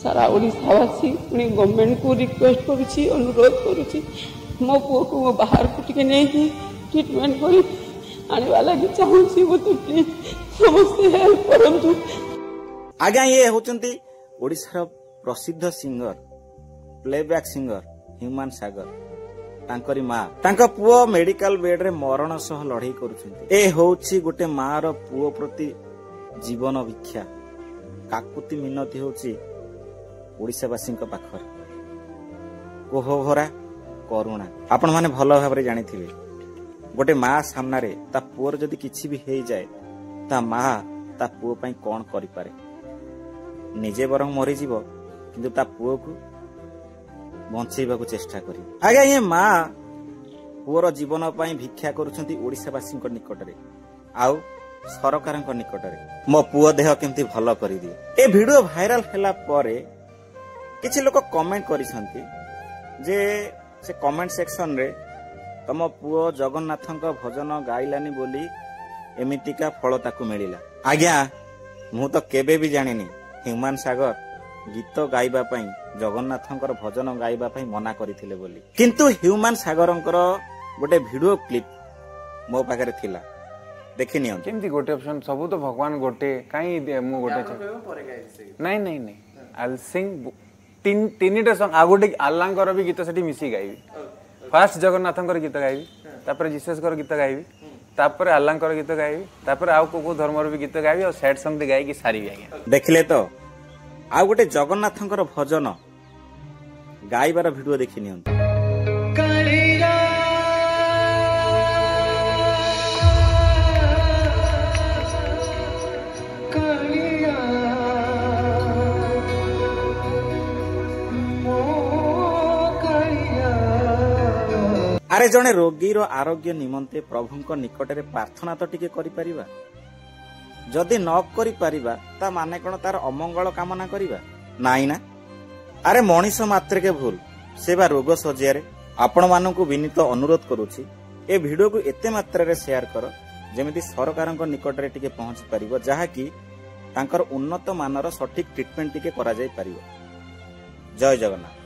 सारा ओडिशावासी पुणी गवर्नमेंट को रिक्वेस्ट करुच्ची अनुरोध करुच्ची मो पुओ को मो बाहर को टिके नहीं ट्रीटमेंट कर आने लगी चाहूँगी मुझे प्लीज समस्ते हेल्प करंतु। आज्ञा ये होचंती ओडिशार प्रसिद्ध सिंगर प्लेबैक सिंगर ह्यूमान सागर तांकरी माँ तांका पुओ मेडिकल बेड रे मरण सह लड़ाई करुछंती। ए होउछि गोटे माँ रो पुओ प्रति जीवन भिक्षा काकुति मिनती होउछि ओडिशावासी पाखर कोह भरा करुणा। आपण माने भल भाबरे जानिथिबे गोटे माँ सामना रे ता पुओर जदि किछि भी हेई जाए ता माँ ता पुओ पई कोन करि पारे निजे बरं मरि जीव किंतु ता पुओ को बंचेबा को चेष्टा करी। आगे ये माँ पुओर जीवन पई भिक्षा करूछंती ओडिशावासी निकट रे आउ सरकार निकट रे मो पुओ देह केमती भल करि दिए। ए वीडियो वायरल हैला परे किछि लोक कमेंट करिसंती जे से कमेंट सेक्शन रे तम पुओ जगन्नाथଙ୍କ भजन गाइलानी बोली एमितिका फल ताकू मिलिला। आज्ञा मु तो केबे भी जानिनी ह्यूमान सागर गीत गाइबा पई जगन्नाथଙ୍କର भजन गाइबा पई मना करिथिले बोली किंतु ह्यूमान सागरଙ୍କର गोटे वीडियो क्लिप मो पाखरे थिला देखि नियो केमती गोटे ऑप्शन सब तो भगवान गोटे काई मु गोटे नहीं नहीं नहीं आई सिंग तीनटा सॉन्ग आ गोटे आल्लांकर भी गीत सेठी मिसी गाइबी फर्स्ट जगन्नाथଙ୍କର गीत गाइबी तापर जीससकर गीत गाइबी तापर आल्लांकर गीत गाइबी तापर आउ को धर्मर भी गीत गाइबी और सैड सॉन्ग गाई की सारी आज्ञा देखले तो आ गोटे जगन्नाथଙ୍କର भजन गाइबार वीडियो देखि नियो। अरे जने रोगी रो आरोग्य निमंते प्रभुंक निकट रे प्रार्थना तो टिके करि परिबा जदि न करि परिबा ता माने कोन तार अमंगल कामना करिबा नाइ ना। अरे मनीष मात्र के भूल सेवा रोग सजिया रे आपण मानकु विनीत अनुरोध करूछि ए वीडियो को एते मात्रा रे शेयर कर जेमिति सरकारक निकट रे टिके पहुंची परिबो जहा कि तांकर उन्नत मानर सठिक ट्रीटमेंट टिके करा जाय परिबो। जय जगन्नाथ।